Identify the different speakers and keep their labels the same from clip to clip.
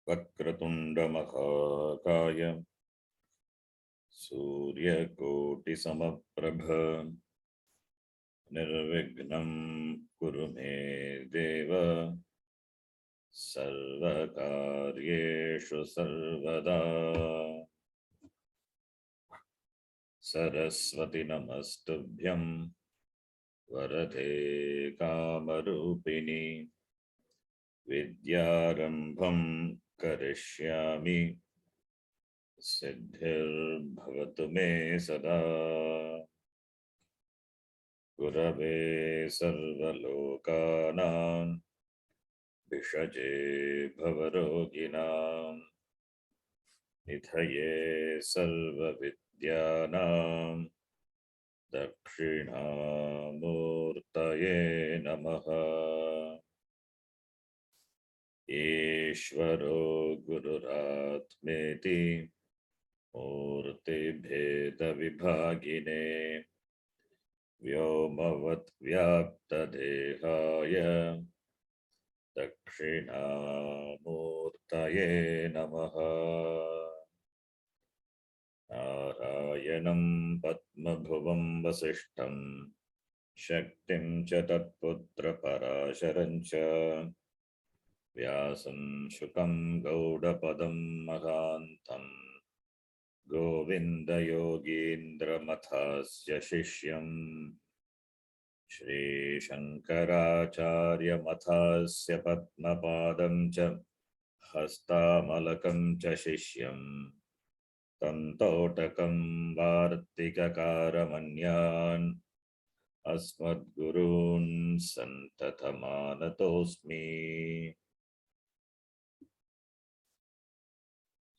Speaker 1: वक्रतुण्डमहाकाय सूर्यकोटिसमप्रभ निर्विघ्नं कुरु मे देव सर्वकार्येषु सर्वदा। सरस्वती नमस्तुभ्यं वरदे कामरूपिणि विद्यारम्भं करिष्यामि सिद्धिर्भवतु मे सदा। गुरवे सर्वलोकानां भिषजे भवरोगिणां निधये सर्वविद्यानां दक्षिणामूर्तये नमः। ईश्वरो गुरुरात्मेति मूर्तिभेदविभागिने व्योमवत् व्याप्तदेहाय दक्षिणामूर्तये नमः। नारायणं पद्मभुवं वसिष्ठं शक्तिं च तत्पुत्रपराशरं च व्यासं शुकं गौडपदं महान्तं गोविन्दयोगीन्द्रमथास्य शिष्यम् श्रीशङ्कराचार्यमथास्य पद्मपादं च हस्तामलकं च शिष्यम् तन्तोटकं वार्तिककारमन्यान् अस्मद्गुरून् सन्ततमानतोऽस्मि।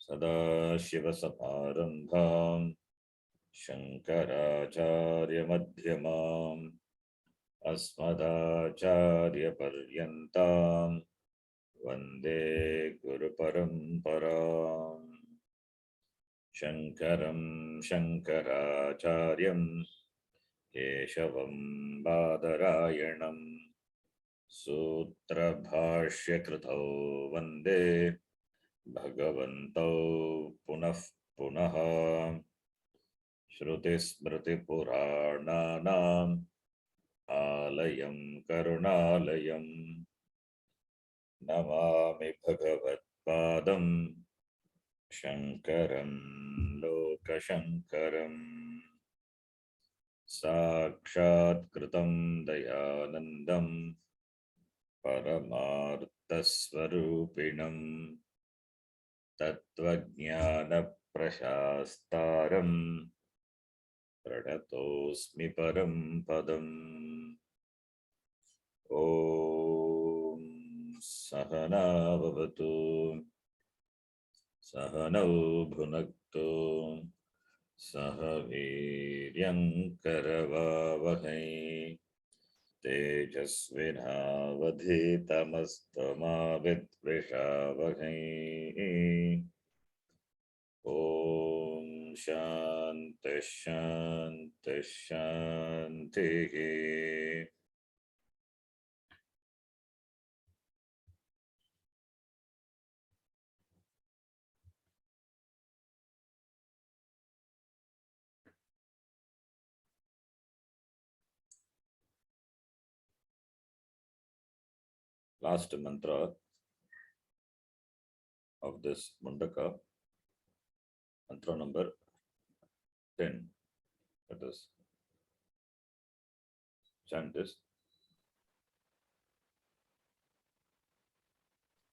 Speaker 1: सदाशिवसमारम्भां शङ्कराचार्यमध्यमाम् अस्मदाचार्यपर्यन्तां वन्दे गुरुपरम्पराम्। शङ्करं शङ्कराचार्यं केशवं बादरायणं सूत्रभाष्यकृतौ वन्दे भगवन्तौ पुनः पुनः। श्रुतिस्मृतिपुराणानाम् आलयं करुणालयं नमामि भगवत्पादं शङ्करं लोकशङ्करम्। साक्षात्कृतं दयानन्दं परमार्थस्वरूपिणं तत्त्वज्ञानप्रशास्तारं प्रणतोऽस्मि परं पदम्। ॐ सहना भवतु सहनौ भुनक्तु सह वीर्यङ्करवावहै तेजस्विनावधीतमस्तमा विद्विषावहै। ॐ शान्ति शान्ति शान्तिः। Last mantra of this Mundaka, mantra number 10. Let us chant this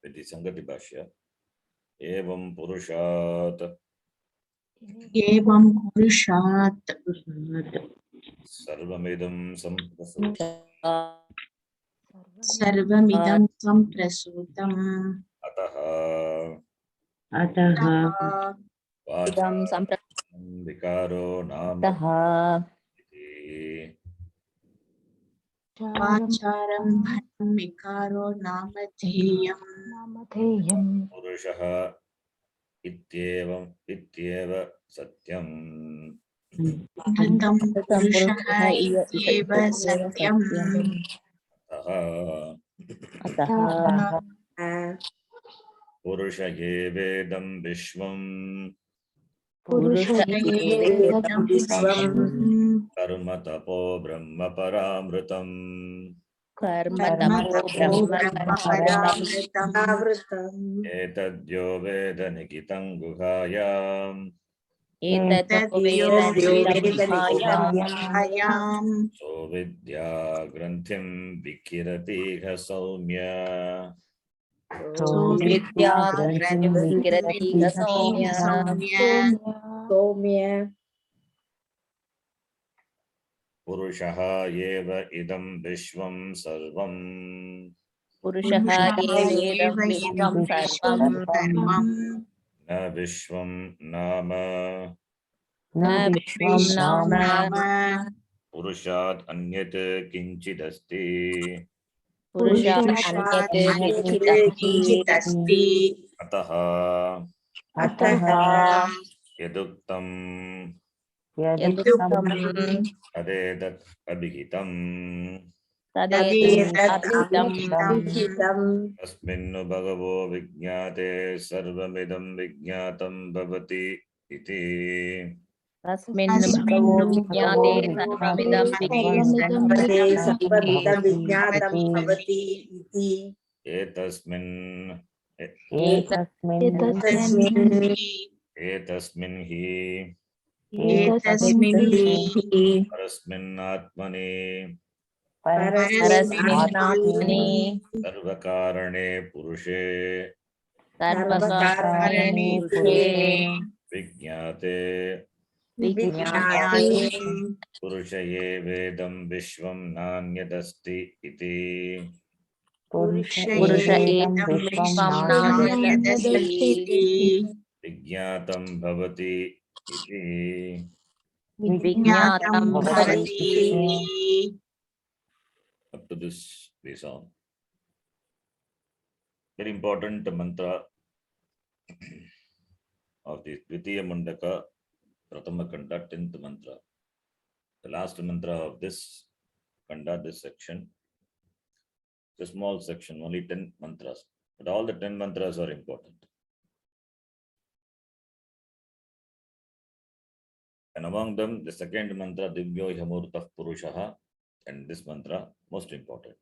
Speaker 1: with the Sangati Bhashya. Evam Purushat
Speaker 2: एवं पुरुषात्
Speaker 1: Sarvamidam Samprasut
Speaker 2: सर्वमिदं सम्प्रसूतम्
Speaker 1: Ataha
Speaker 2: अतः
Speaker 1: Vacham Vikaro Nama
Speaker 2: वाचारं विकारो नामधेयम्
Speaker 1: Purushaha Ityeva Satyam
Speaker 2: अमृतं पुरुषः इत्येव सत्यम्
Speaker 1: Ataha
Speaker 2: अतः
Speaker 1: Purusha evedam vishvam
Speaker 3: Purusha evedam vishvam
Speaker 1: karma tapo brahma paramritam
Speaker 3: karma
Speaker 2: कर्म
Speaker 3: tapo
Speaker 2: तपो
Speaker 3: brahma
Speaker 2: ब्रह्म
Speaker 3: paramritam
Speaker 2: परामृतम्
Speaker 1: etadyo veda nikitam guhayam
Speaker 3: etatyo
Speaker 2: तद्यो
Speaker 3: veda nikitam bhayam
Speaker 2: वेदनिकायाम्
Speaker 1: so vidya granthim vikirati saumya.
Speaker 3: vidya
Speaker 2: सुविद्या
Speaker 3: granthim
Speaker 2: ग्रन्थिं
Speaker 3: vikirati
Speaker 2: विकिरति
Speaker 3: saumya
Speaker 2: सौम्य
Speaker 4: Somya
Speaker 1: Purushaha eva idam vishvam sarvam
Speaker 3: purushaha
Speaker 2: पुरुषः
Speaker 3: evedam
Speaker 2: एव
Speaker 3: vishwam
Speaker 2: इदं
Speaker 3: sarvam
Speaker 2: विश्वं सर्वम्
Speaker 1: na vishvam nama
Speaker 3: na vishwam
Speaker 2: विश्वं
Speaker 3: nama
Speaker 2: नाम
Speaker 1: purushat anyat kinchidasti
Speaker 3: purusha
Speaker 2: पुरुषात्
Speaker 3: anyat
Speaker 2: अन्यत्
Speaker 3: kinchit asti
Speaker 2: किञ्चित् अस्ति
Speaker 1: ataha
Speaker 2: अतः
Speaker 3: ataha
Speaker 1: yaduktam
Speaker 3: yaduktam
Speaker 1: adedat abhihitam
Speaker 3: tadetat
Speaker 2: तदेतत्
Speaker 3: abhitam
Speaker 2: अभिहितम्
Speaker 1: अस्मिन्नु भगवो विज्ञाते सर्वमिदं विज्ञातं भवति इति
Speaker 3: tasmin bhagavo
Speaker 2: अस्मिन्
Speaker 3: vijnate
Speaker 2: भगवो
Speaker 3: sarvamidam
Speaker 2: विज्ञाते
Speaker 3: vijnatam
Speaker 4: सर्वमिदं
Speaker 2: सर्वमिदं
Speaker 4: विज्ञातं
Speaker 2: भवति
Speaker 4: भवति इति
Speaker 1: एतस्मिन्
Speaker 2: एतस्मिन्
Speaker 1: एतस्मिन् हि
Speaker 2: एतस्मिन् हि
Speaker 1: परस्मिन्नात्मनि
Speaker 2: परस्मिन्
Speaker 3: parasminatmani
Speaker 1: सर्वकारणे पुरुषे
Speaker 3: sarvakarane
Speaker 2: कारणे
Speaker 3: purushe
Speaker 1: विज्ञाते
Speaker 3: vijnate
Speaker 2: विज्ञाते
Speaker 1: पुरुष एवेदं विश्वं नान्यदस्ति इति
Speaker 3: purusha
Speaker 2: पुरुषयेदं
Speaker 3: etam vishwam
Speaker 2: विश्वं
Speaker 3: nanyadasti
Speaker 2: नान्यदस्तीति
Speaker 1: विज्ञातं भवति इति
Speaker 2: विज्ञातं
Speaker 3: vijnatam bhavati
Speaker 2: भवतीति
Speaker 1: up to this we saw very important mantra of the Dvitiya Mundaka Prathama Kanda 10th mantra. The last mantra of this Kanda, this section, it's a small section, only 10 mantras, but all the 10 mantras are important. And among them, the second mantra, Divyo Yamurtah Purushaha, and this mantra, most important.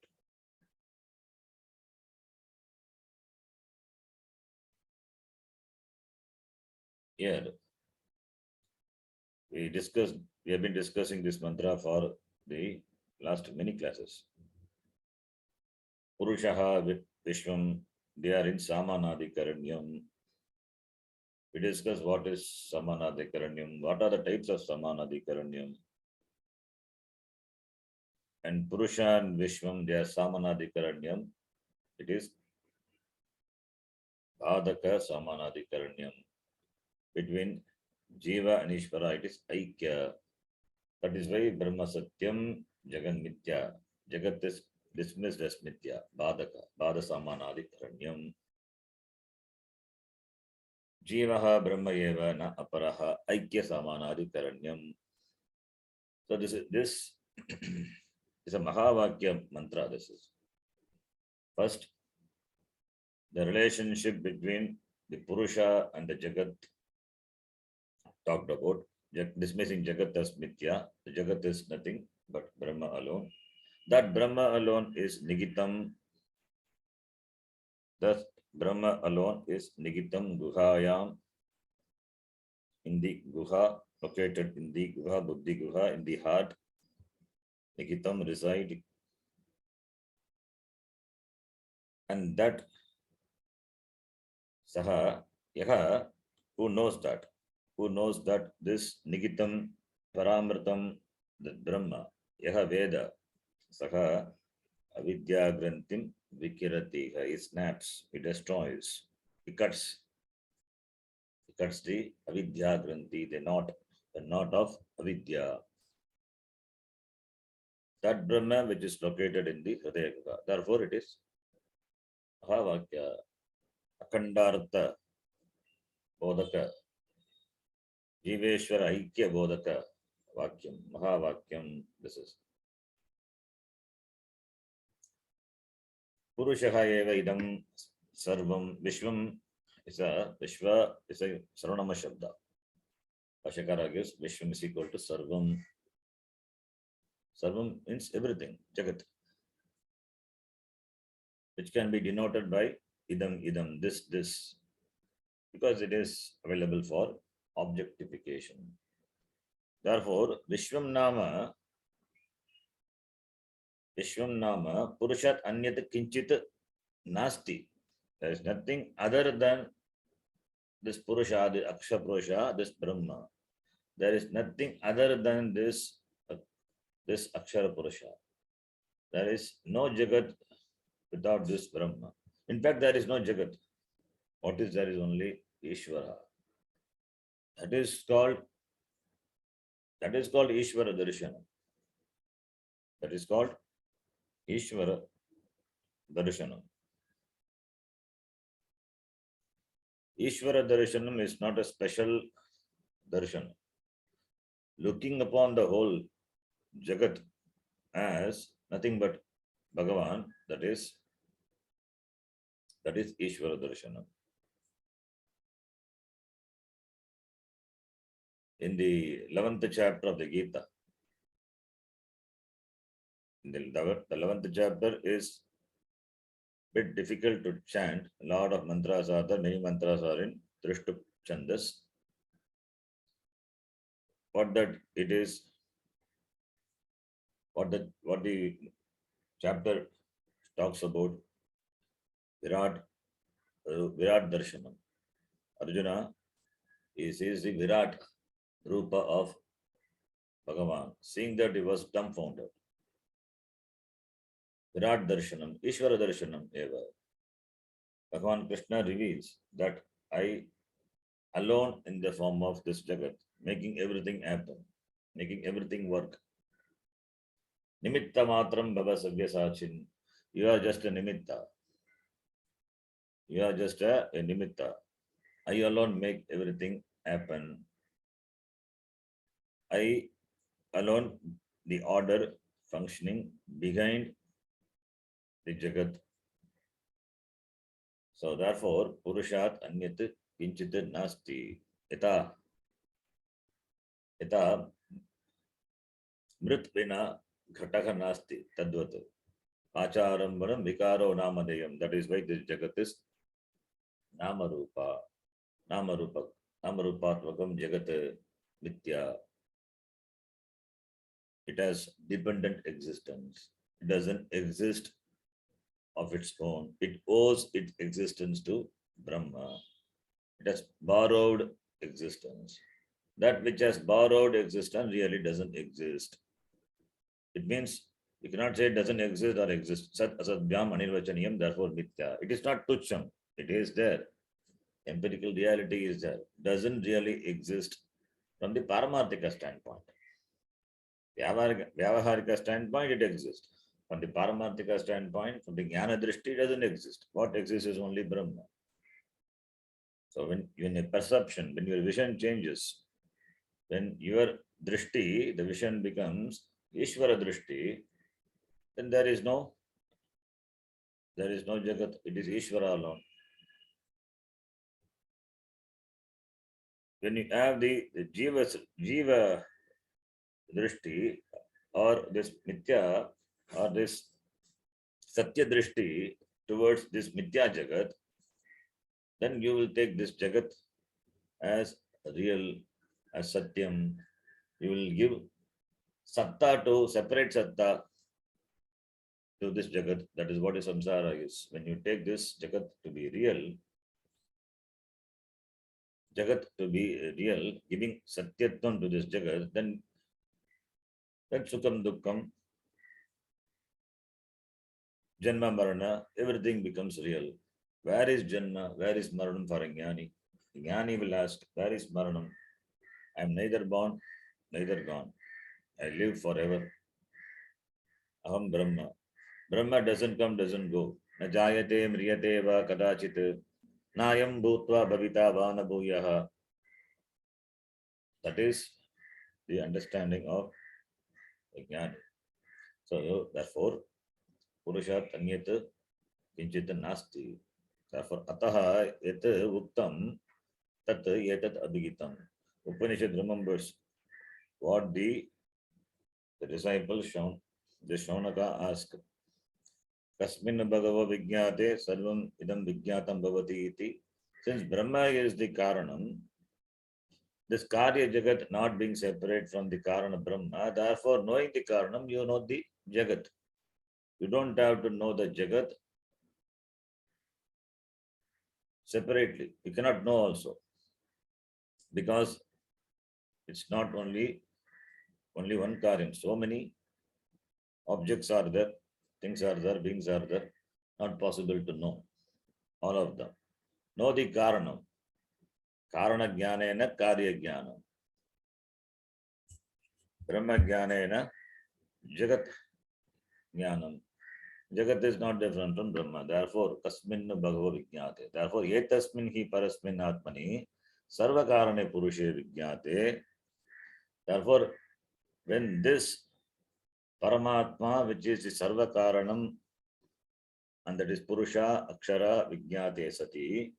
Speaker 1: Here, we have been discussing this mantra for the last many classes. Purushaha Vishwam, they are in Samanadikaranyam. We discuss what is Samanadikaranyam, what are the types of Samanadikaranyam. And Purusha and Vishwam, they are Samanadikaranyam. It is Bhadaka Samanadikaranyam. Between Jiva and Ishvara, it is Aikya. That is why Brahma Satyam Jagan Mithya. Jagat is dismissed as Mithya. Bhadaka, Bhada Samanadikaranyam. Jivaha Brahma Eva na Aparaha Aikya Samanadikaranyam. So this is a Mahavakya mantra. This is first the relationship between the Purusha and the Jagat talked about, dismissing Jagat as Mithya. The Jagat is nothing but Brahma alone. That Brahma alone is Nigitam. Thus, Brahma alone is Nigitam Guhayam. In the Guha, located in the Guha, Buddhi Guha, in the heart. Nigitam reside. And that Saha, Yaha, who knows that? Who knows that this Nigitam Paramritam, the Brahma, Yaha Veda, Saha Avidya Granthim Vikirati, it snaps, it destroys, it cuts the Avidya Granthi, the knot of Avidya. That Brahma which is located in the Hridaya Guha. Therefore, it is Mahavakya, Akhandartha Bodhaka, Jiveshwara Aikya Bodhaka Vakyam, Mahavakyam, this is. Purushaha eva idam sarvam vishvam is a Vishwa is a Sarvanama Shabda. Ashakara gives Vishwam is equal to Sarvam. Sarvam means everything, Jagat, which can be denoted by idam, this, because it is available for objectification. Therefore, Vishwam Nama, Purushat Anyat Kinchit Nasti. There is nothing other than this Purusha, the Aksha Purusha, this Brahma. There is nothing other than this Akshara Purusha. There is no Jagat without this Brahma. In fact, there is no Jagat. What is there is only Ishvara. That is called Ishvara Darshanam. That is called Ishvara Darshanam. Ishvara Darshanam is not a special darshan. Looking upon the whole Jagat as nothing but Bhagavan, that is Ishvara Darshanam. In the 11th chapter of the Gita, the 11th chapter is a bit difficult to chant. A lot of mantras are there, many mantras are in Trishtup Chandas. What the chapter talks about Virat Darshanam. Arjuna is the Virat Rupa of Bhagavan. Seeing that he was dumbfounded. Virat Darshanam, Ishvara Darshanam eva. Bhagavan Krishna reveals that I alone in the form of this Jagat, making everything happen, making everything work. Nimitta matram bhava savyasachin. You are just a nimitta. You are just a nimitta. I alone make everything happen. I alone the order functioning behind the Jagat. So therefore, Purushat Anyat Kinchit Nasti. Ita Mrit Vina Ghataka Nasti Tadvat. Acharambanam Vikaro Namadeyam. That is why this Jagat is Namarupa. Namarupatmakam Jagat Mithya. It has dependent existence. It doesn't exist of its own. It owes its existence to Brahma. It has borrowed existence. That which has borrowed existence really doesn't exist. It means you cannot say it doesn't exist or exist. Sat asadhyam anirvachaniyam, therefore mithya. It is not tucham. It is there. Empirical reality is there. Doesn't really exist from the paramarthika standpoint. Vyavaharika standpoint, it exists. From the paramarthika standpoint, from the jnana drishti, it doesn't exist. What exists is only Brahma. So when a perception, when your vision changes, when your drishti, the vision becomes Ishvara drishti, then there is no Jagat. It is Ishvara alone. When you have the Jiva drishti or this Mithya or this Satya drishti towards this Mithya Jagat, then you will take this Jagat as real, as Satyam. You will give Satta to separate Satta to this Jagat. That is what a samsara is. When you take this Jagat to be real, giving Satyatvam to this Jagat, then Sukham Dukkham, Janma Marana, everything becomes real. Where is Janma? Where is Maranam for a Jnani? The Jnani will ask, where is Maranam? I am neither born, neither gone. I live forever. Aham Brahma. Brahma doesn't come, doesn't go. Na jayate mriyate va kadachit. Nayam bhutva bhavita va na bhuyaha. That is the understanding of Jnani. So therefore, Purushat Anyat Kinchit Nasti. Therefore, ataha yet uktam tat etat abhigitam. Upanishad remembers what the disciple the Shaunaka asked. Kasmin bhagava vijnate sarvam idam vijnatam bhavati iti. Since Brahma is the Karanam, this Karya Jagat not being separate from the Karana Brahma, therefore knowing the Karanam, you know the Jagat. You don't have to know the Jagat separately. You cannot know also. Because it's not only one Karyam. So many objects are there, things are there, beings are there. Not possible to know all of them. Know the Karanam. Karana Jnanena Karya Jnanam. Brahma Jnanena Jagat Jnanam. Jagat is not different from Brahma. Therefore, Kasmin Bhagava Vijnate. Therefore, Yetasmin hi Parasmin Atmani Sarva Karane Purushe Vijnate. Therefore, when this Paramatma, which is the Sarva Karanam, and that is Purusha Akshara Vijnate Sati,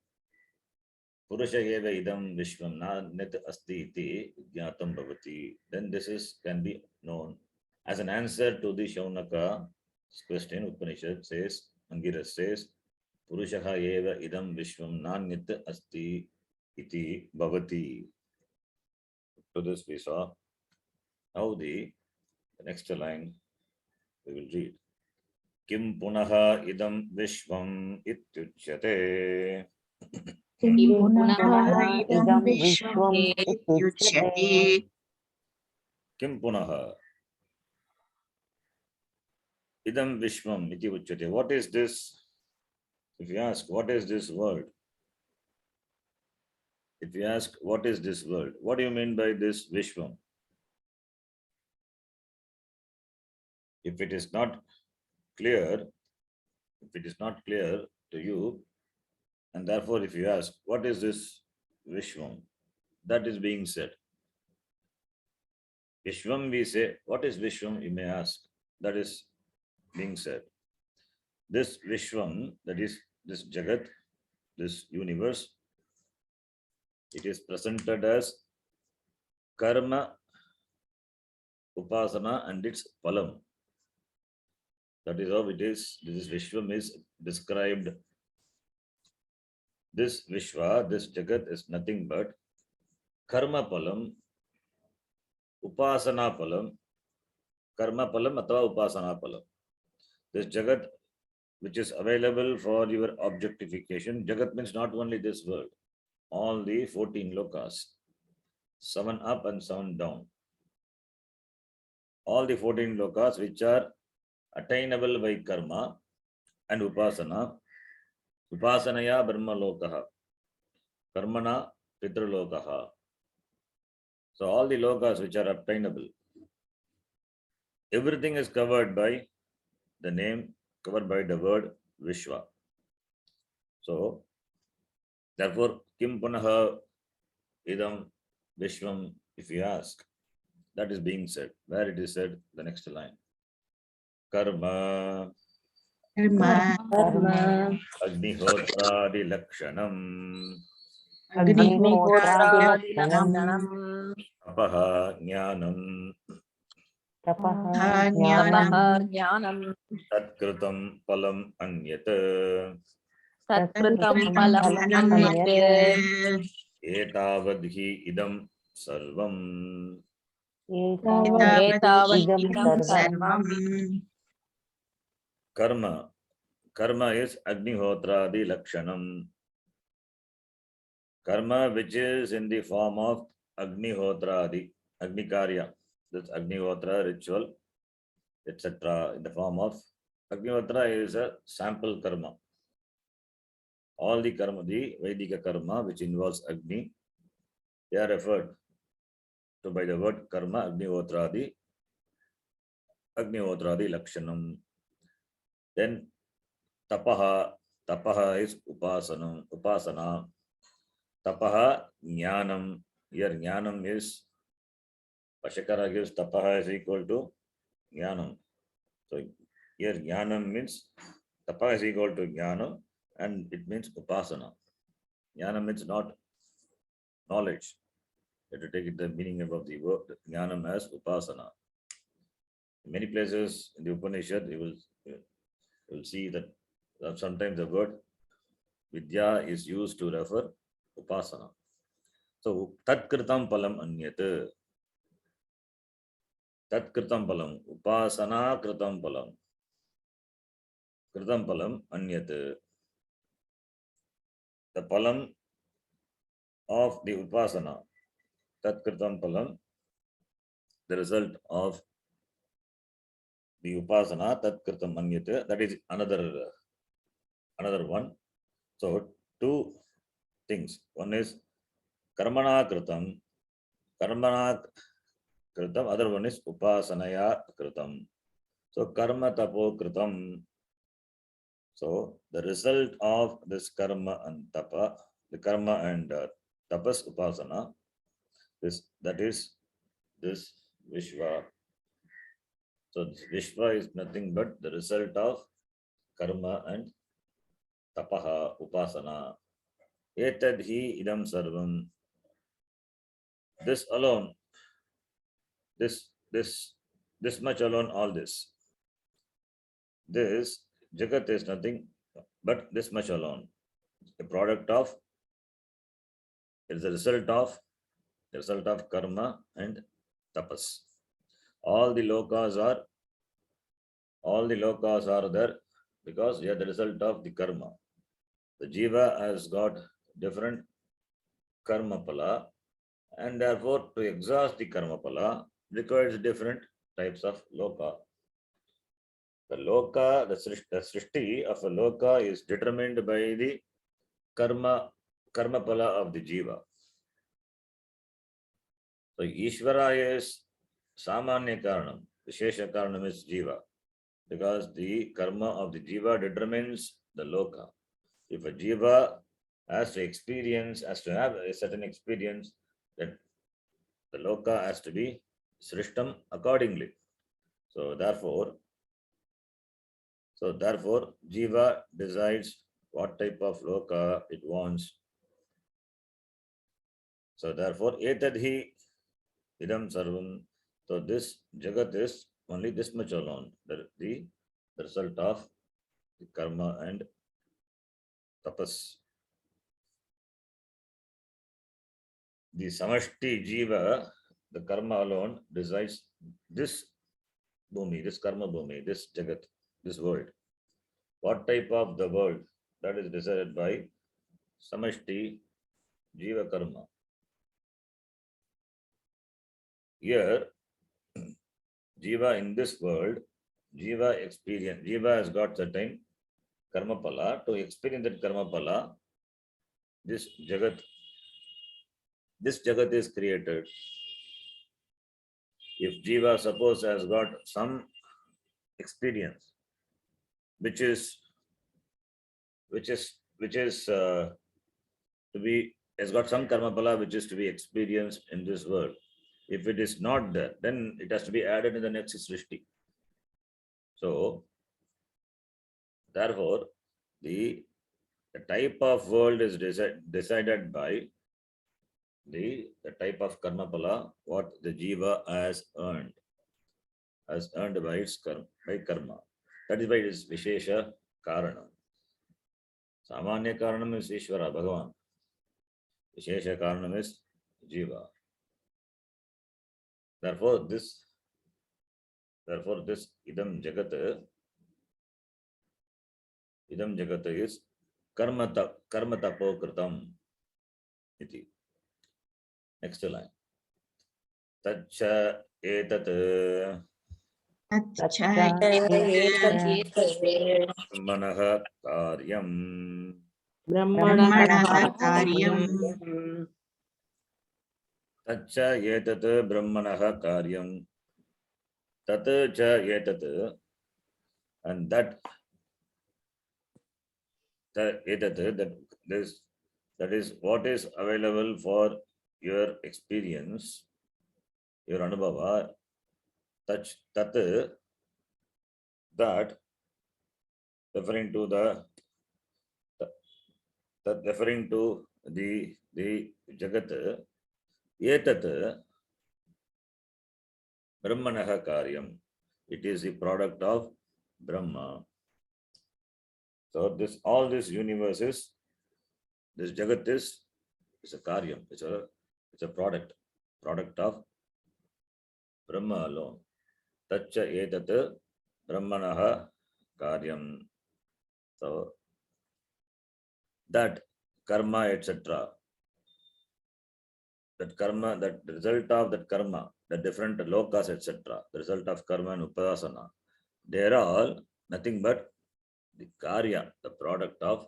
Speaker 1: Purusha eva idam Vishwam na net asti iti Vijnatam Bhavati. Then this can be known as an answer to the Shaunaka's question. Upanishad says, Angiras says, Purushaha eva idam Vishwam na net asti iti Bhavati. To this we saw. Now the next line we will read. Kim punaha idam Vishwam ityuchyate.
Speaker 3: किं पुनः
Speaker 2: पुनः
Speaker 3: इदं
Speaker 2: इदं
Speaker 3: विश्वम्
Speaker 2: विश्वमेत्युच्यते
Speaker 1: Kim punaha idam Vishwam iti uchyate. What is this? If you ask, what is this world? If you ask, what is this world? What do you mean by this Vishwam? If it is not clear, to you, and therefore if you ask, what is this Vishwam? That is being said. Vishwam, we say, what is Vishwam? You may ask. That is being said. This Vishwam, that is this Jagat, this universe, it is presented as karma, upasana, and its palam. That is how it is. This Vishwam is described. This Vishwa, this Jagat is nothing but karma palam, upasana palam, karma palam atava upasana palam. This Jagat, which is available for your objectification. Jagat means not only this world, all the 14 lokas, 7 up and 7 down. All the 14 lokas which are attainable by karma and upasana. Upasanaya brahma lokaha, karmana pitralokaha. So all the lokas which are obtainable, everything is covered by the name, covered by the word Vishwa. So therefore, Kim punaha idam Vishwam, if you ask, that is being said. Where it is said, the next line. Karma
Speaker 2: कर्म
Speaker 1: Agnihotradi Lakshanam
Speaker 2: अग्निहोत्रादिलक्षणम्
Speaker 1: Apaha Jnanam
Speaker 3: तपः
Speaker 2: ज्ञानम्
Speaker 3: ज्ञानं
Speaker 1: Tatkritam Palam Anyat
Speaker 3: तत्कृतं
Speaker 2: तत्कृतं
Speaker 3: फलम्
Speaker 2: फलम्
Speaker 3: अन्यत्
Speaker 2: अन्यत्
Speaker 1: Etavadhi idam sarvam
Speaker 3: एतावत्
Speaker 2: एतावत्
Speaker 3: इदं
Speaker 2: इदं
Speaker 3: सर्वं
Speaker 2: सर्वम्
Speaker 1: Karma. Karma is Agnihotradi Lakshanam. Karma which is in the form of Agnihotradi, Agnikarya. That's Agnihotra ritual, etc. In the form of Agnihotra is a sample karma. All the karma, the Vedika karma which involves Agni, they are referred to by the word karma, Agnihotradi Lakshanam. Then tapaha is upasana. Tapaha jnanam. Here jnanam is, Pashakara gives tapaha is equal to jnanam. So here jnanam means tapaha is equal to jnanam, and it means upasana. Jnana means not knowledge. You have to take it the meaning of the word jnanam as upasana. In many places in the Upanishad, you will see that sometimes the word vidya is used to refer upasana. So tat kritam palam anyat. Tat kritam palam. Upasana kritam palam. Kritam palam anyat. The palam of the upasana. Tat kritam palam. The result of the upasana. Tat kritam anyat. That is another one. So two things. One is karmana kritam. Karmana kritam. Other one is upasanaya kritam. So karma tapo kritam. So the result of this karma and tapa, the karma and tapas upasana, that is this Vishwa. So this Vishwa is nothing but the result of karma and tapaha upasana. Etad hi idam sarvam. This alone, this much alone, all this. This Jagat is nothing but this much alone. A product of, it is a result of karma and tapas. All the lokas are there because they are the result of the karma. The jiva has got different karma pala, and therefore to exhaust the karma pala requires different types of loka. The loka, the srishti of a loka is determined by the karma pala of the jiva. So Ishvara is samanya karanam, vishesha karanam is jiva, because the karma of the jiva determines the loka. If a jiva has to have a certain experience, then the loka has to be srishtam accordingly. So therefore, jiva decides what type of loka it wants. So therefore, etadhi idam sarvam. So this jagat is only this much alone. The result of the karma and tapas. The samashti jiva, the karma alone, decides this bhumi, this karma bhumi, this jagat, this world. What type of the world? That is decided by samashti jiva karma. Here, jiva in this world, jiva has got certain karma pala. To experience that karma pala, this jagat is created. If jiva, suppose, has got some experience, which is to be, has got some karma pala which is to be experienced in this world. If it is not there, then it has to be added in the next srishti. So therefore, the type of world is decided by the type of karma pala what the jiva has earned by its karma. That is why it is vishesha karana. Samanya karanam is Ishvara, Bhagavan. Vishesha karanam is jiva. Therefore, this idam jagat is karma tapo kritam iti. Next line. Tacha etat brahmanah karyam.
Speaker 2: Brahmana karyam.
Speaker 1: Tacha etat brahmanah karyam. Tat cha etat, and that is what is available for your experience, your anubhava. Tat, that referring to the that referring to the Jagat, etat Brahmanaha Karyam. It is the product of Brahma. So all this universe is, this Jagat is a Karyam. It's a product of Brahma alone. Tacha etat Brahmanaha Karyam. So that karma, etc. That karma, that result of that karma, the different lokas, etc. The result of karma and upasana, they are all nothing but the karya, the product of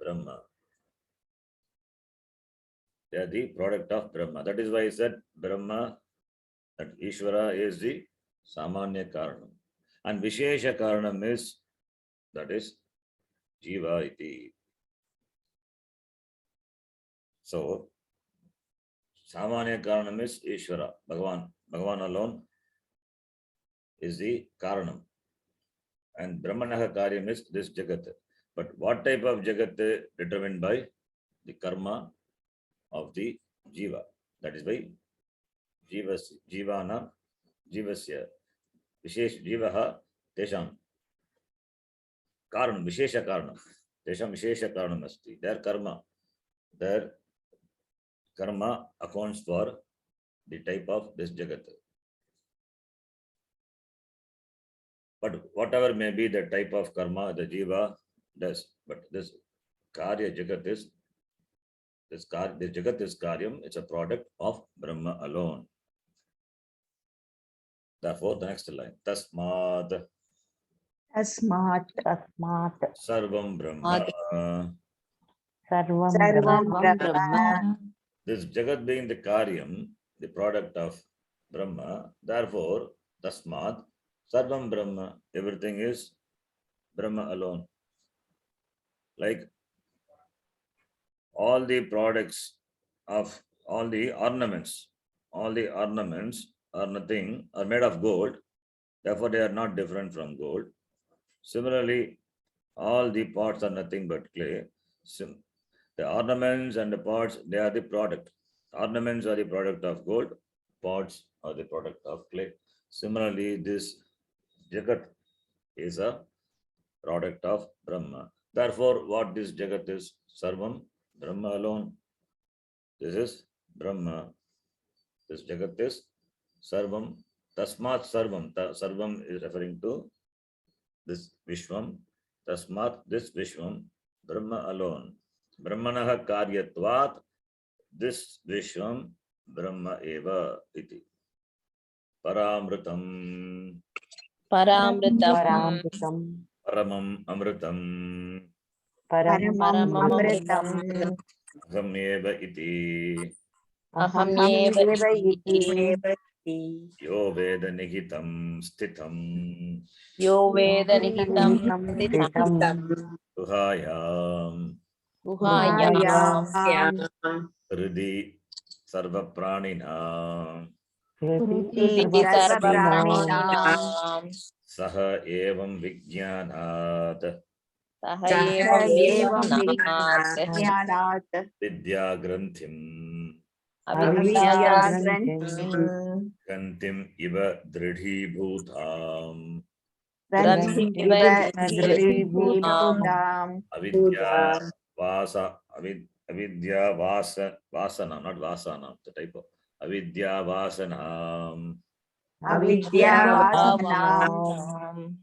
Speaker 1: Brahma. They are the product of Brahma. That is why I said Brahma, that Ishvara is the Samanya Karanam. And Vishesha Karanam is, that is Jiva iti. So, Samanya Karanam is Ishvara. Bhagavan alone is the Karanam. And Brahmanaha Karyam is this Jagat. But what type of Jagat determined by the karma of the Jiva. That is by Jivana, Jivasya, Vishesh Jivaha, Tesham Karanam, Vishesha Karanam, Tesham Vishesha Karanam Asti. Their karma accounts for the type of this Jagat. But whatever may be the type of karma the Jiva does, but this Karya Jagat is, this Jagat is Karyam, it's a product of Brahma alone. Therefore, the next line, Tasmad
Speaker 3: Tasmat
Speaker 1: Sarvam Brahma.
Speaker 3: Sarvam Brahma.
Speaker 1: This Jagat being the Karyam, the product of Brahma, therefore, Tasmad Sarvam Brahma, everything is Brahma alone. Like all the products of all the ornaments are nothing, are made of gold, therefore they are not different from gold. Similarly, all the pots are nothing but clay. The ornaments and the pots, they are the product. Ornaments are the product of gold, pots are the product of clay. Similarly, this Jagat is a product of Brahma. Therefore, what this Jagat is? Sarvam, Brahma alone. This is Brahma. This Jagat is Sarvam. Tasmat Sarvam. Sarvam is referring to this Vishwam. Tasmat, this Vishwam, Brahma alone. Brahmanaha Karyatvat, this Vishwam, Brahma eva iti. Paramritam.
Speaker 3: Paramritam.
Speaker 1: Paramam Amritam.
Speaker 3: Paramamritam.
Speaker 1: Ahameva iti.
Speaker 3: Ahamyeva iti.
Speaker 1: Yo Veda Nihitam Sthitam.
Speaker 3: Yo Veda Nihitam
Speaker 1: Tuhayam.
Speaker 3: Guhayam.
Speaker 1: Hridi Sarva Pranina.
Speaker 3: Iti Sarva Praninam.
Speaker 1: Saha Evam Vijnanat.
Speaker 3: Saha evam vijnanat.
Speaker 1: Vidya Granthim.
Speaker 3: Avidya granthim.
Speaker 1: Kantim Iva Dridhi Bhutam.
Speaker 3: Granthim iva dhribhutam.
Speaker 1: Avidya Vasa. Avidya Vasana, not Vasana, the type of Avidya Vasanam.
Speaker 3: Avidya vasanam.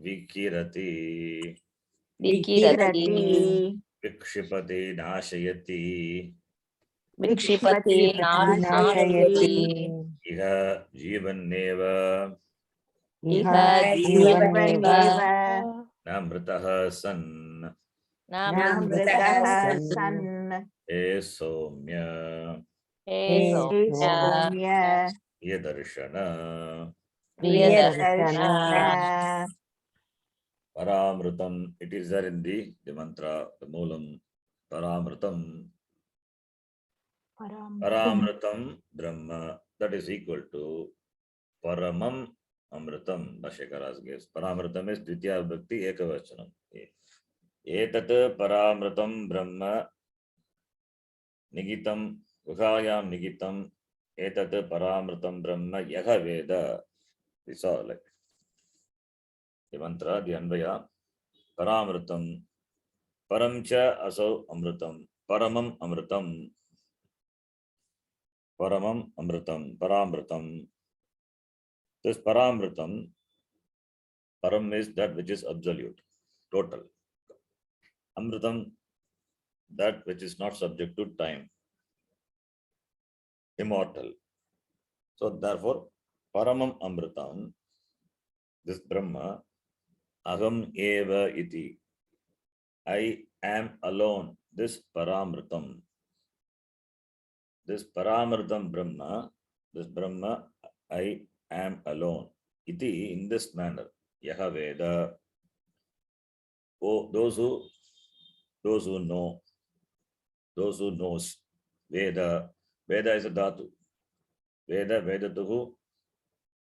Speaker 1: Vikirati.
Speaker 3: Vikirati.
Speaker 1: Vikshipati Nashayati.
Speaker 3: Vikshipati nashayati.
Speaker 1: Iha Jivanneva.
Speaker 3: Iha jivaneva.
Speaker 1: Namritaha San.
Speaker 3: Namritaha san.
Speaker 1: E Somya.
Speaker 3: He somya.
Speaker 1: Yadarshana.
Speaker 3: Priyadarshana.
Speaker 1: Paramritam. It is there in the mantra, the Moolam. Paramritam. Paramritam Brahma. That is equal to Paramam Amritam. Bhashyakara's guess. Paramritam is Dvitiya Bhakti Ekavachanam. Etat paramritam brahma nigitam guhayam nigitam etat paramritam brahma yaha veda. We saw like the mantra, the Anvaya, paramritam, paramcha asau amritam, paramam amritam, paramam amritam, paramritam. This paramritam, param is that which is absolute, total. Amritam, that which is not subject to time, immortal. So therefore, paramam amritam, this Brahma, aham eva iti, I am alone, this paramritam. This paramritam Brahma, this Brahma, I am alone. Iti, in this manner, Yaha Veda. Oh, those who know, those who knows, Veda. Veda is a dhatu. Veda, Vedatuhu,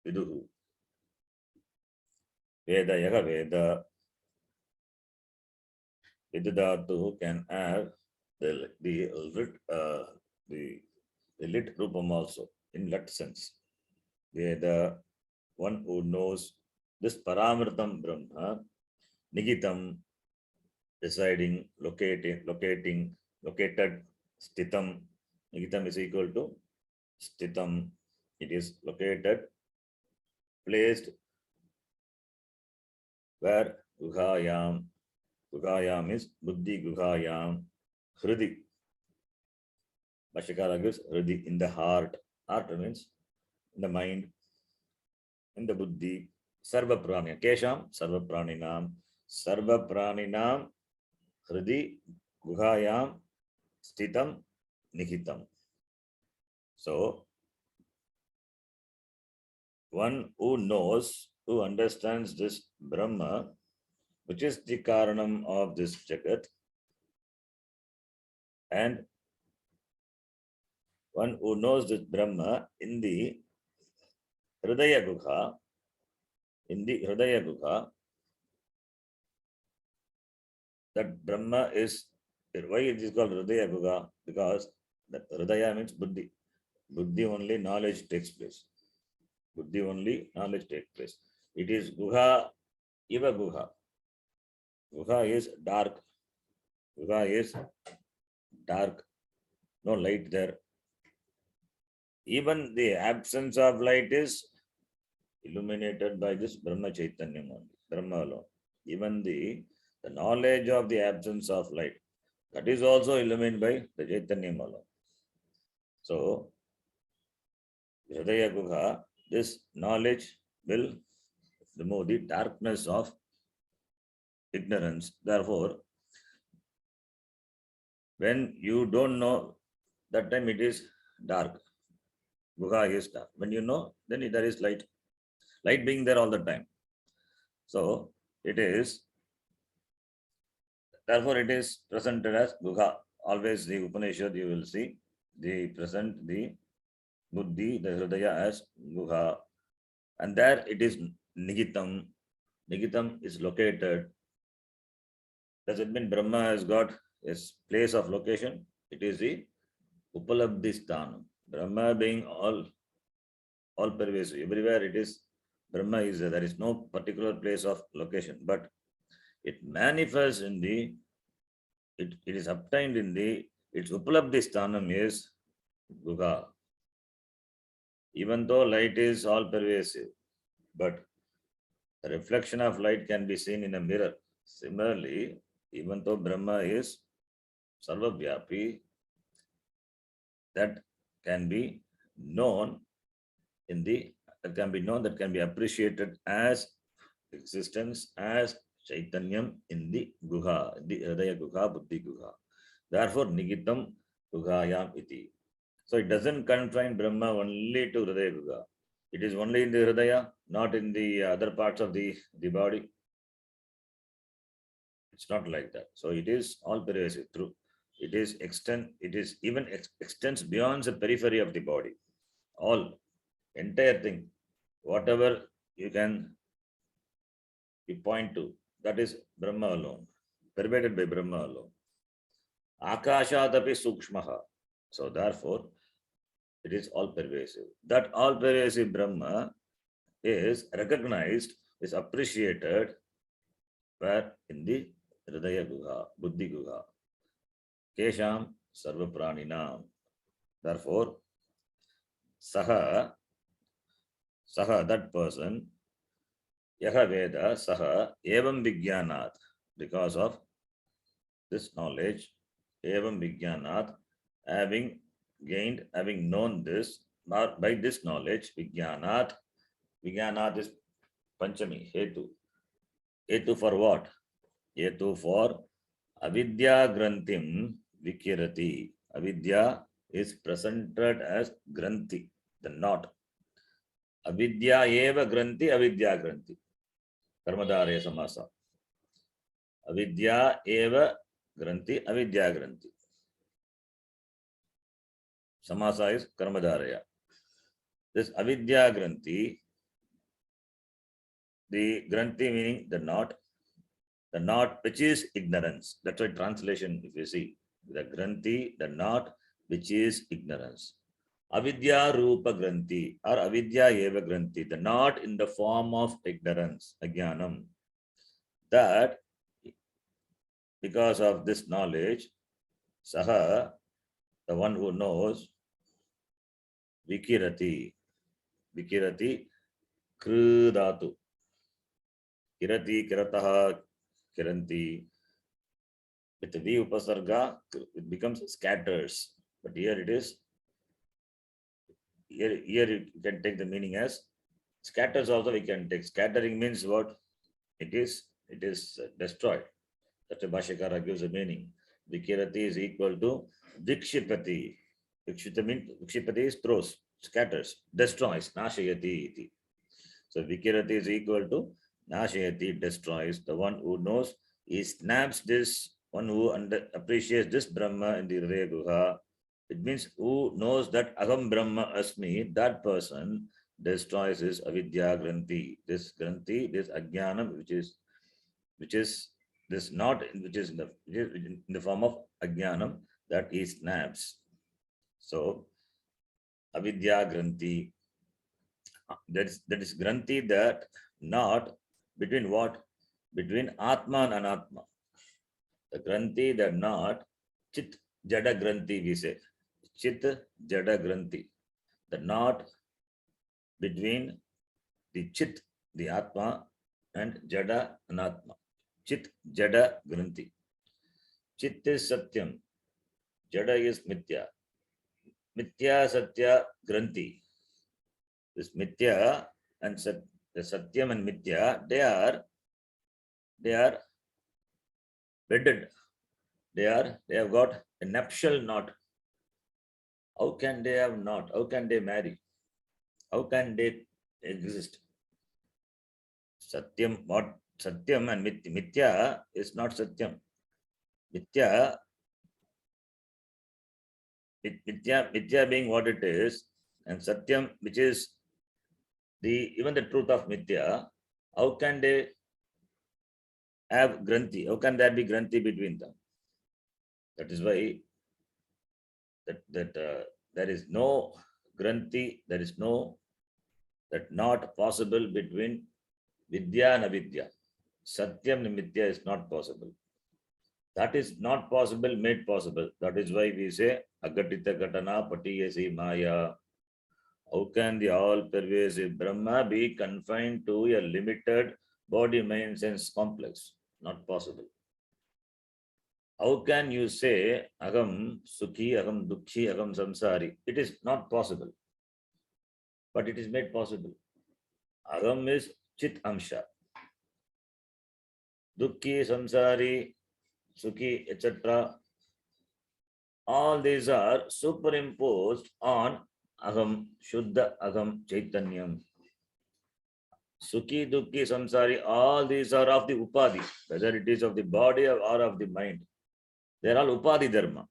Speaker 1: Viduhu. Veda, Yaha Veda. Vidadatuhu can have the lit rupam also, in lit sense. Veda, one who knows this paramritam Brahma, Nigitam, residing, located, stitam. Nigitam is equal to stitam. It is located, placed where guhayam. Guhayam is buddhi guhayam. Hridi. Bhashyakara gives hridi, in the heart. Heart means in the mind, in the buddhi. Sarva prani. Kesham, sarva praninam. Sarva praninam. Hridi guhayam stitam nihitam. So, one who knows, who understands this Brahma, which is the Karanam of this Jagat, and one who knows this Brahma in the Hridaya Gukha, that Brahma is, why it is called Hridaya Gukha? Because that Hridaya means Buddhi. Buddhi only knowledge takes place. Buddhi only knowledge takes place. It is Guha, Iva Guha. Guha is dark. Guha is dark. No light there. Even the absence of light is illuminated by this Brahma Chaitanyam only, Brahma alone. Even the knowledge of the absence of light, that is also illuminated by the Chaitanyam alone. So, Hridaya Gukha, this knowledge will remove the darkness of ignorance. Therefore, when you don't know, that time it is dark. Gukha is dark. When you know, then there is light. Light being there all the time. So, it is, therefore it is presented as Gukha. Always the Upanishad you will see, they present the Buddhi, the Hridaya as Gukha. And there it is Nigitam. Nigitam is located. Does it mean Brahma has got a place of location? It is the Upalabdhi Sthanam. Brahma being all pervasive. Everywhere it is, Brahma is there. There is no particular place of location, but it manifests in the, it is obtained in the, its Upalabdhi Sthanam is Gukha. Even though light is all pervasive, but the reflection of light can be seen in a mirror. Similarly, even though Brahma is Sarvavyapi, that can be known in the, that can be appreciated as existence, as Chaitanyam in the Guha, the Hridaya Guha, Buddhi Guha. Therefore, Nigitam Guhayam iti. So it doesn't confine Brahma only to Hridaya Guha. It is only in the Hridaya, not in the other parts of the body. It's not like that. So it is all pervasive, true. It is even extends beyond the periphery of the body. All, entire thing, whatever you point to, that is Brahma alone. pervaded by Brahma alone. Akashadapi sukshmaha. So therefore, it is all pervasive. That all pervasive Brahma is recognized, is appreciated where in the Hridaya Guha, Buddhi Guha. Kesham Sarva Praninam. Therefore, Saha, that person, Yaha Veda, Saha, Evam Vigyanat, because of this knowledge, Evam Vigyanat, having gained, having known this, by this knowledge, Vigyanat is Panchami, Hetu. Hetu for what? Hetu for Avidya Granthim Vikirati. Avidya is presented as Granthi, the knot. Avidya eva Granthi, Avidya Granthi. Karmadharya Samasa. Avidya eva Granthi, Avidya Granthi. Samasa is Karmadharya. This Avidya Granthi, the Granthi meaning the knot which is ignorance. That's why translation, if you see, the Granthi, the knot which is ignorance. Avidya Rupa Granthi or Avidya Eva Granthi, the knot in the form of ignorance, Ajnanam. That because of this knowledge, Saha, the one who knows, Vikirati, Krudatu. Kirati, Kirataha, Kiranti. With the V upasarga, it becomes scatters. But here it is, here you can take the meaning as scatters also we can take. Scattering means what? It is destroyed. That's why Bhashyakara gives a meaning. Vikirati is equal to Vikshipati. Vikshipati is throws, scatters, destroys, Nashayati iti. So Vikirati is equal to Nashayati, destroys. The one who knows, he snaps this, one who appreciates this Brahma in the Hridaya Guha. It means who knows that Aham Brahma Asmi, that person destroys his Avidya Granthi. This Granthi, this Ajnanam, which is this knot, which is in the form of Ajnanam, that he snaps. So Avidya Granthi, that is Granthi, that knot between what? Between Atma and Anatma. The Granthi, the knot, Chit Jada Granthi, we say. Chit Jada Granthi. The knot between the Chit, the Atma, and Jada Anatma. Chit Jada Granthi. Chit is Satyam. Jada is Mithya. Mithya Satya Granthi. This Mithya and the Satyam and Mithya, they are wedded. They have got a nuptial knot. How can they have knot? How can they marry? How can they exist? Satyam, what? Satyam and Mithya is not Satyam. Mithya being what it is, and Satyam, which is even the truth of Mithya, how can they have Granthi? How can there be Granthi between them? That is why there is no Granthi, there is no, that not possible between Vidya and Avidya. Satyam and Mithya is not possible. That is not possible, made possible. That is why we say Agatita Gatana Patiyasi Maya. How can the all-pervasive Brahma be confined to a limited body, mind, sense complex? Not possible. How can you say Agam Sukhi, Agam Dukhi, Agam Samsari? It is not possible. But it is made possible. Agam is Chit Amsha. Dukhi, Samsari, Sukhi, etc. All these are superimposed on Aham, Shuddha Aham, Chaitanyam. Sukhi, Dukhi, Samsari, all these are of the Upadhi, whether it is of the body or of the mind. They are all Upadhi Dharma.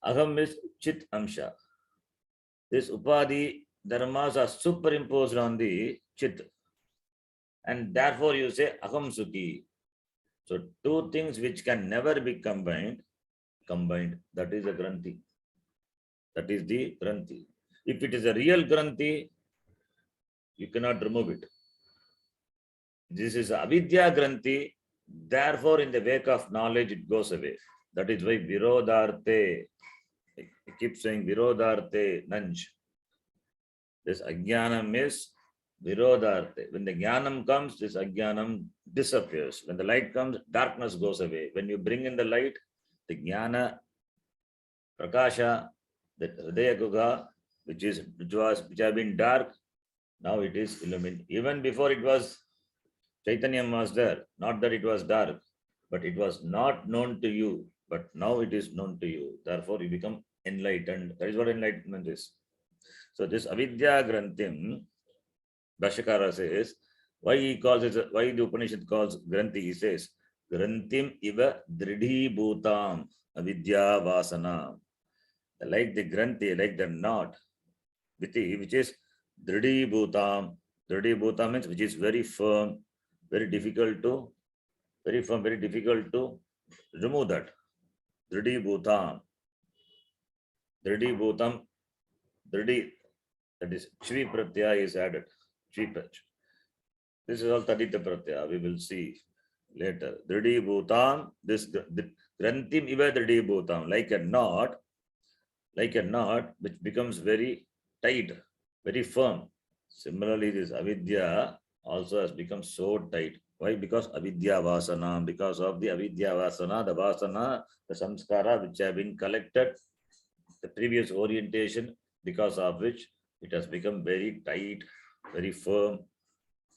Speaker 1: Aham is Chit Amsha. This Upadhi Dharmas are superimposed on the Chit. And therefore you say Aham Sukhi. So two things which can never be combined, that is a Granthi. That is the Granthi. If it is a real Granthi, you cannot remove it. This is avidya Granthi, therefore in the wake of knowledge it goes away. That is why virodharte, I keep saying virodharte, nanj. This ajnanam is virodharte. When the jnanam comes, this ajnanam disappears. When the light comes, darkness goes away. When you bring in the light, the jnana, prakasha, the hridaya guha, which have been dark, now it is illumined. Even before it was, Chaitanya was there. Not that it was dark, but it was not known to you. But now it is known to you. Therefore, you become enlightened. That is what enlightenment is. So this avidya granthim, Bhashyakara says, why he calls it, why the Upanishad calls granthi, he says, granthim iva dridhi bhutam avidya vasana. Like the granthi, like the knot, which is dridhi bhutam. Dridhi bhutam means which is very firm, very difficult to, very firm, very difficult to remove that. Dridhi bhutam. Dridhi bhutam. Dridhi, that is Shri Pratyaya is added. Shri Prach. This is all Tadita Pratyaya. We will see later. Dridhi bhutam. This granthim iva dridhi bhutam. Like a knot which becomes very tight, very firm. Similarly, this avidya also has become so tight. Why? Because avidya vasana, because of the avidya vasana, the samskara which have been collected, the previous orientation, because of which it has become very tight, very firm,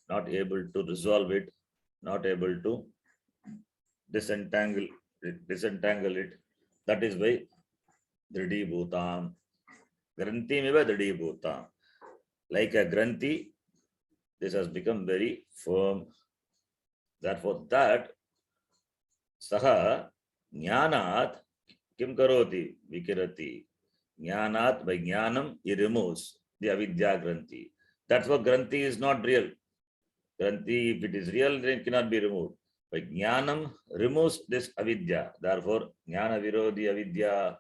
Speaker 1: not able to resolve it, not able to disentangle it. That is why Dridhi Bhutam. Granthi miva Dridhi Bhutam. Like a Granthi, this has become very firm. Therefore, that Saha Jnanat Kim Karoti Vikirati. Jnanat, by Jnanam, he removes the Avidya Granthi. That's what Granthi is not real. Granthi, if it is real, then it cannot be removed. But Jnanam removes this Avidya. Therefore, Jnana Virodhi Avidya.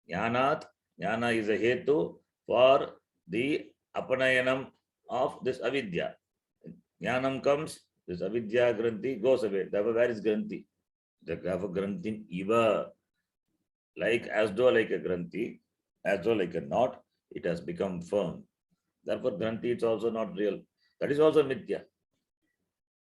Speaker 1: Jnanat, Jnana is a hetu for the apanayanam of this Avidya. Jnanam comes, this Avidya Granthi goes away. Therefore, where is Granthi? Therefore, Granthi Iva, like as though like a Granthi, as though like a knot, it has become firm. Therefore, Granthi is also not real. That is also Mithya.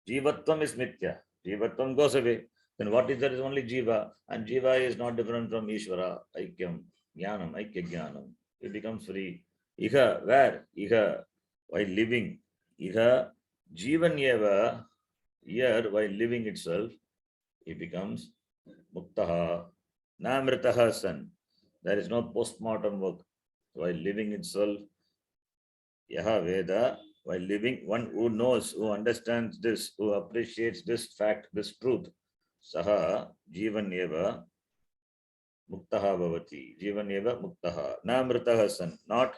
Speaker 1: Jivatvam is Mithya. Jivatvam goes away. Then what is there is only Jiva. And Jiva is not different from Ishvara, Aikyam, Jnanam, Aikya Jnanam. It becomes free. Iha, where? Iha, while living. Iha, Jivan Yeva, here, while living itself, it becomes Muktaha, Namritaha San. There is no post-mortem work. While living itself, Yaha Veda, while living, one who knows, who understands this, who appreciates this fact, this truth, Saha, Jivan Yeva, Muktaha Bhavati. Jivan Yeva, Muktaha. Namritaha San. Not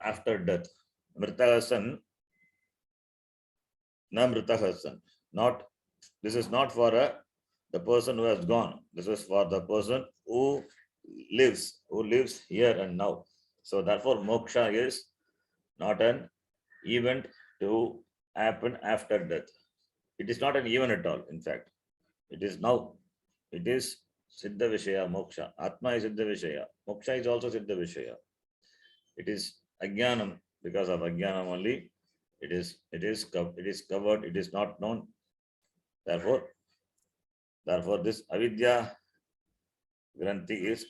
Speaker 1: after death. Mritaha San. Namritaha San. Not, this is not for the person who has gone. This is for the person who lives here and now. So therefore, moksha is not an event to happen after death. It is not an event at all, in fact. It is now. It is Siddha Vishaya Moksha. Atma is Siddha Vishaya. Moksha is also Siddha Vishaya. It is Ajnanam. Because of Ajnanam only, it is covered, it is not known. Therefore, this Avidya Granthi is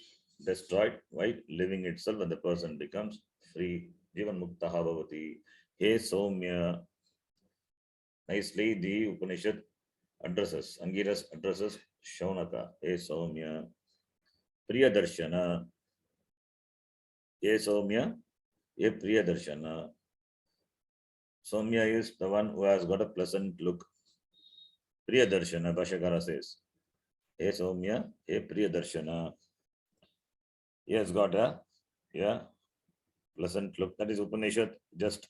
Speaker 1: destroyed while living itself, and the person becomes free. Jivan Muktaha Bhavati. He Soumya. Nicely, the Upanishad addresses, Angiras addresses Shaunaka. He Soumya. Priya Darshana. He Soumya. He Priya Darshana. Soumya is the one who has got a pleasant look. Priya Darshana, Bhashyakara says. He Soumya, he Priya Darshana. He has got a pleasant look. That is Upanishad just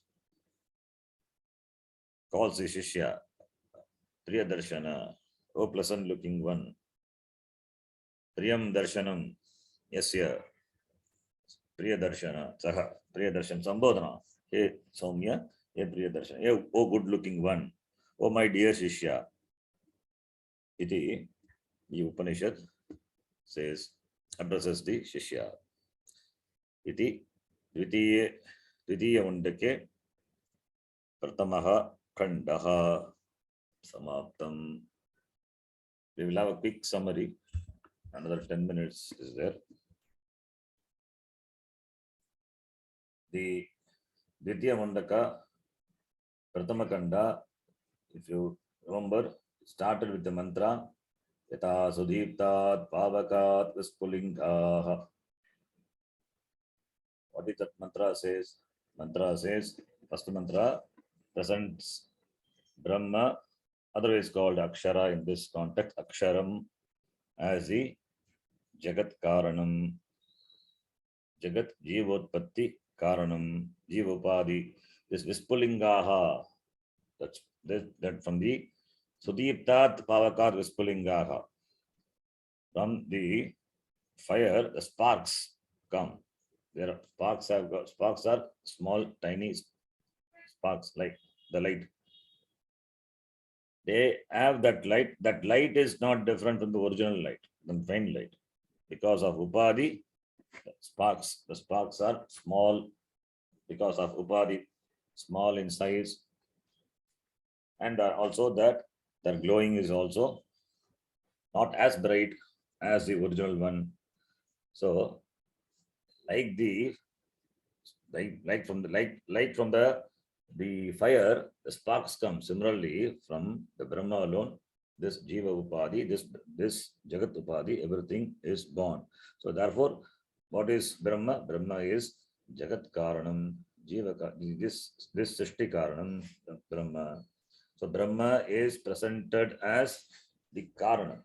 Speaker 1: calls the Shishya, Priya Darshana, O pleasant looking one, Priyam Darshanam, Yasya, Priya Darshana, Saha, Priya Darshan, Sambodhana, Hey Soumya, Hey Priya Darshana, Hey, O good looking one, O my dear Shishya. Iti, the Upanishad says, addresses the Shishya. Iti, Dvitiya Mundake, Pratamaha Khandaha Samaptam. We will have a quick summary. Another 10 minutes is there. The Dvitiya Mundaka Pratama Khanda, if you remember, started with the mantra Yata Sudhiptat Pavakat Vispulingaha. What is that mantra says? Mantra says, first mantra presents Brahma, otherwise called Akshara in this context, Aksharam, as the Jagat Karanam, Jagat Jivotpatti Karanam, Jivopadi, this Vispulingaha, that from the Sudiptat Pavakat Vispulingaha. From the fire, the sparks come. There are sparks are small, tiny sparks like the light. They have that light. That light is not different from the original light, the faint light. Because of Upadi, the sparks are small because of Upadi, small in size. And also that their glowing is also not as bright as the original one. So, like from the fire, the sparks come. Similarly, from the Brahma alone, this Jiva Upadi, this Jagat Upadi, everything is born. So therefore, what is Brahma? Brahma is Jagat Karanam, Jiva, this Srishti Karanam, Brahma. So Brahma is presented as the Karanam,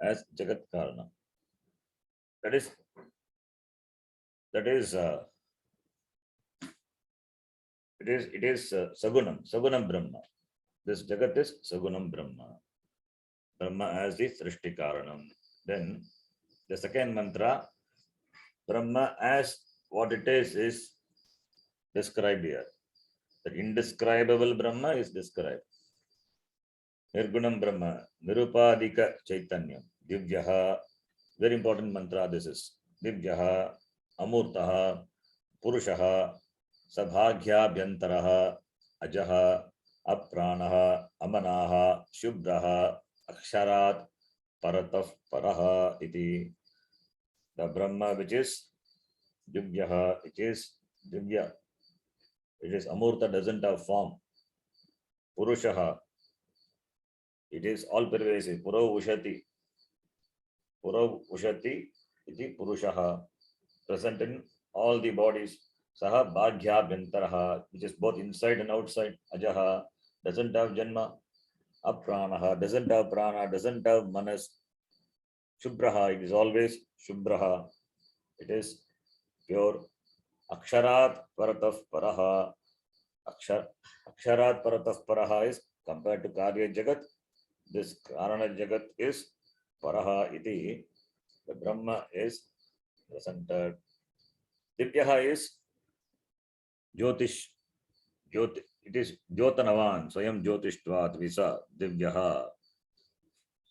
Speaker 1: as Jagat Karanam. That is it is Sagunam Brahma. This Jagat is Sagunam Brahma. Brahma as the Srishti Karanam. Then the second mantra, Brahma as what it is described here. The indescribable Brahma is described. Nirgunam Brahma, Nirupadika Chaitanyam, Divyaha, very important mantra this is. Divyaha, Amurtaha, Purushaha, Sabhagyabhyantaraha, Ajaha, Apranaha, Amanaha, Shubhraha, Aksharat, Parataf Paraha iti. The Brahma which is Divyaha, it is Divya. It is Amurta, doesn't have form. Purushaha, it is all pervasive. Purav Ushati iti Purushaha, present in all the bodies. Saha Bhagya Bhintaraha, which is both inside and outside. Ajaha, doesn't have Janma. Apranaha, doesn't have Prana, doesn't have Manas. Shubhraha, it is always Shubhraha. It is pure. Aksharat Parataf Paraha. Aksharat Parataf Paraha is compared to Karya Jagat. This Karana Jagat is Paraha iti. The Brahma is presented. Divyaha is Jyotish. It is Jyotanavan, Swayam Jyotishtvat Visa, Divyaha.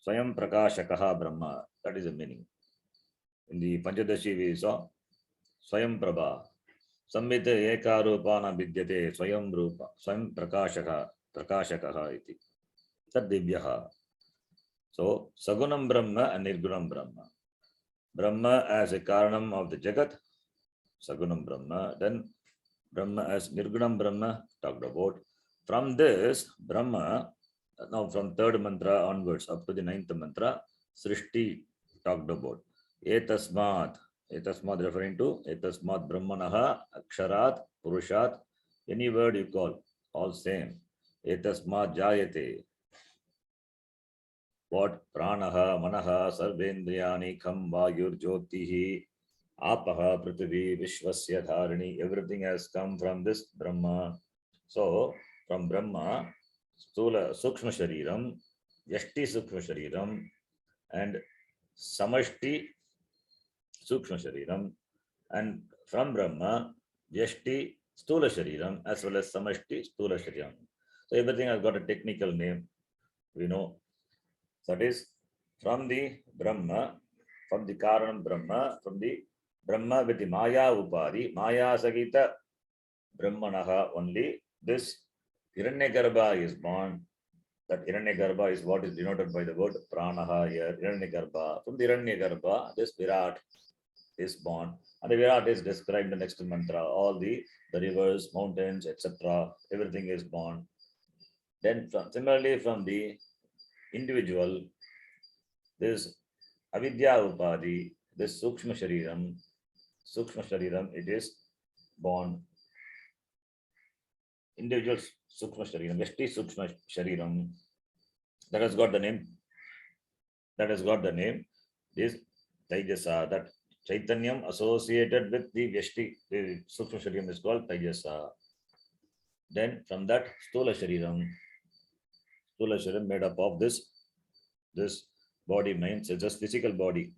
Speaker 1: Swayam Prakashakaha Brahma. That is the meaning. In the Panchadashi we saw Swayam Prabha. Samvita Eka Rupana Vidyate Swayam Rupa. Swayam Prakashakaha iti. Tad Divyaha. So, Sagunam Brahma and Nirgunam Brahma. Brahma as a Karanam of the Jagat, Sagunam Brahma. Then Brahma as Nirgunam Brahma talked about. From this, Brahma, now from third mantra onwards up to the ninth mantra, Srishti talked about. Etasmat referring to Etasmat Brahmanaha, Aksharat, Purushat, any word you call, all same. Etasmat Jayate. What? Pranaha, Manaha, Sarvendriyani, Kham, Vayur, Jyotihi, Apaha, Prithvi, Vishwasya, Dharini, everything has come from this Brahma. So, from Brahma, Stula Sukshma Shariram, Yashti Sukshma Shariram, and Samashti Sukshma Shariram, and from Brahma, Yashti Stula Shariram, as well as Samashti Stula Shariram. So everything has got a technical name, we know. That is from the Brahma, from the Karanam Brahma, from the Brahma with the Maya Upadi, Maya Sagita Brahmanaha only, this Hiranyagarbha is born. That Hiranyagarbha is what is denoted by the word Pranaha here, Hiranyagarbha. From the Hiranyagarbha, this Virat is born. And the Virat is described in the next mantra. All the rivers, mountains, etc., everything is born. Then similarly from the individual, this Avidya Upadi, this Sukshma Shariram, it is born. Individual Sukshma Shariram, Veshti Sukshma Shariram, that has got the name. Is Taijasa. That Chaitanyam associated with the Vyashti, the Sukshma Shariram is called Taijasa. Then from that Stula Shariram made up of this body, mind, senses, physical body,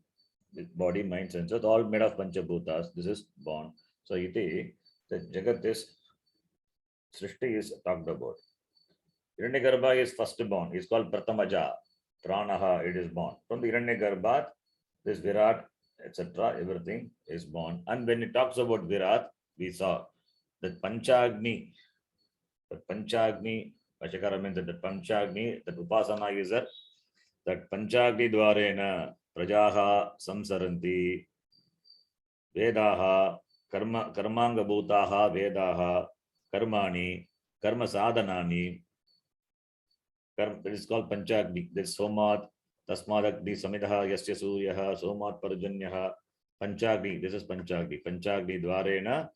Speaker 1: body, mind, senses, all made of Panchabhutas. This is born. So iti, the Jagat is Srishti is talked about. Hiranyagarbha is first born. It's called Pratamaja. Pranaha, it is born. From the Hiranyagarbha, this Virat, etc., everything is born. And when it talks about Virat, we saw that Panchagni, Vashakara means that the Panchagni, that Upasana is that Panchagni Dwarena, Prajaha, Samsaranti, Vedaha, Karmanga Bhutaha, Vedaha, Karmani, Karma Sadhanani. It is called Panchagni. This Somat, Tasmadagni, Samidaha, Yasya Suryaha, Somat Parajanyaha, Panchagni. This is Panchagni. Panchagni Dwarena,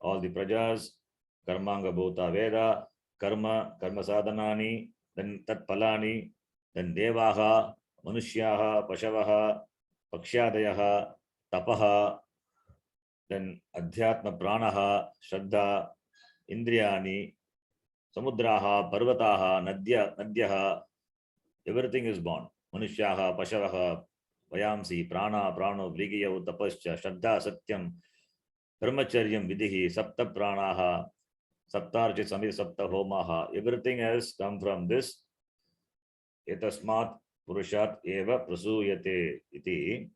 Speaker 1: all the Prajas, Karmanga Bhuta Veda, Karma Sadhanani, then Tat Palani, then Devaha, Manushyaha, Pashavaha, Pakshadayaha, Tapaha, then Adhyatma Pranaha, Shraddha, Indriyani, Samudraha, Parvataha, Nadyaha, everything is born. Manushyaha, Pashavaha, Vayamsi, Prano, Vrigiyav, Tapascha, Shraddha, Satyam, Brahmacharyam, Vidhi, Sapta Pranaha, Saptarchi, Samir, Sapta Homaha, everything has come from this. Etasmat Purushat Eva Prasuyate iti.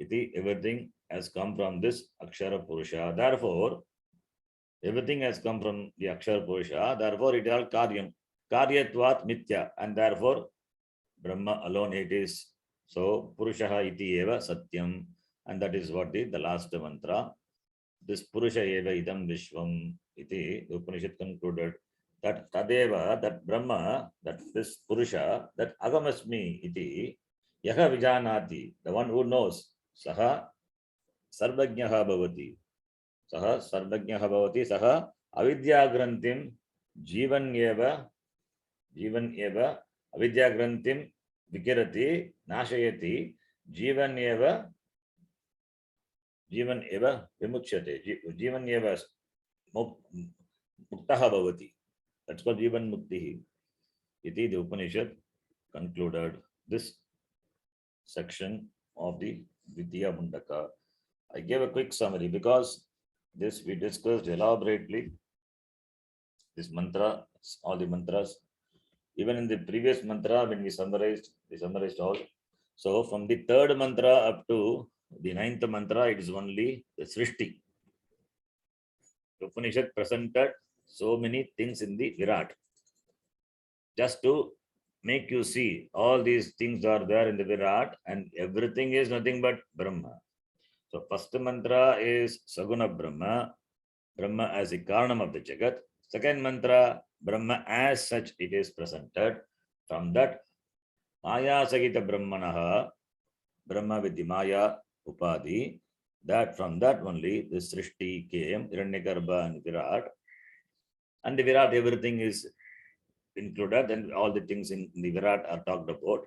Speaker 1: Everything has come from this Akshara Purusha. Therefore, everything has come from the Akshara Purusha. Therefore, it is all Karyam. Karyatvat Mithya. And therefore, Brahma alone it is. So, Purushaha iti eva Satyam. And that is what the last mantra. This Purusha eva idam Vishwam iti, the Upanishad concluded that Tadeva, that Brahma, that this Purusha, that Agamasmi iti, Yaha Vijanati, the one who knows, Saha Sarvajnaha Bhavati. Saha Sarvajnaha Bhavati, Saha Avidyagrantim Jivan eva Avidyagrantim Vikirati Nashayati Jivan eva Vimukshate. Jivan eva Muktaha Bhavati. That's called Jivan Muktihi. Iti, the Upanishad concluded this section of the Vidya Mundaka. I gave a quick summary because this we discussed elaborately. This mantra, all the mantras. Even in the previous mantra, when we summarized all. So from the third mantra up to the ninth mantra, it is only the Srishti. The Upanishad presented so many things in the Virat. Just to make you see all these things are there in the Virat and everything is nothing but Brahma. So first mantra is Saguna Brahma, Brahma as the Karanam of the Jagat. Second mantra, Brahma as such it is presented. From that, Maya Sagita Brahmanaha, Brahma with the Maya Upadi, that from that only the Srishti came, Hiranyagarbha and Virat. And the Virat, everything is included, and all the things in the Virat are talked about.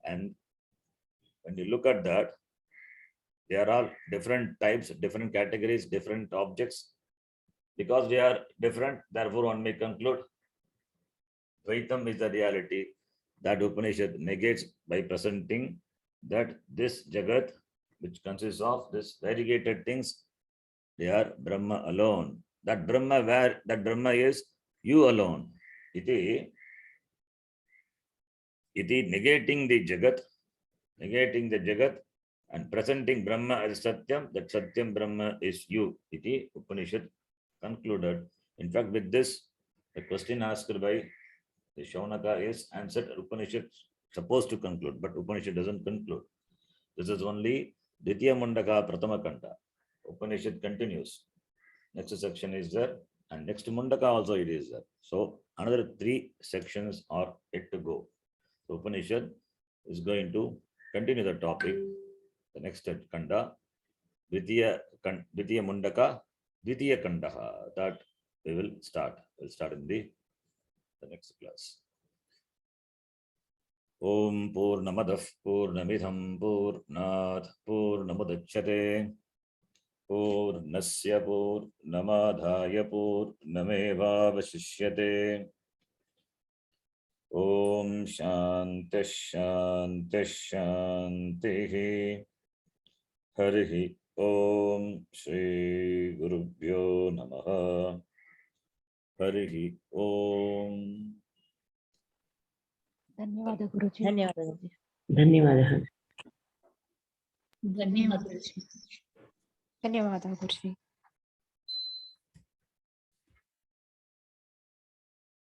Speaker 1: And when you look at that, there are different types, different categories, different objects, Because they are different, therefore one may conclude Dvaitam is the reality that Upanishad negates by presenting that this Jagat, which consists of this variegated things, they are Brahma alone. That Brahma, where that Brahma is you alone. Iti negating the Jagat and presenting Brahma as Satyam, that Satyam Brahma is you. Iti Upanishad concluded. In fact, with this, the question asked by the Shaunaka is answered. Upanishad supposed to conclude, but Upanishad doesn't conclude. This is only Ditya Mundaka Pratama Kanta. Upanishad continues. Next section is there, and next Mundaka also it is there. So another 3 sections are yet to go. So Upanishad is going to continue the topic. The next Kanda, Ditya Mundaka, Ditya Kandaha. That we will start. We'll start in the next class. Om Purnamadah Purnamidham Purnat Purnamudachyate Purnasya Purnamadhaya Purnamevavashishyate. Om Shanti Shanti Shanti. Harihi Om Shri Gurubhyo Namaha. Harihi Om.
Speaker 3: ಧನ್ಯವಾದ ಗುರುಜಿ.
Speaker 2: ಧನ್ಯವಾದ ಗುರುಜಿ.
Speaker 5: ಧನ್ಯವಾದः.
Speaker 3: ಧನ್ಯವಾದ ಗುರುಜಿ.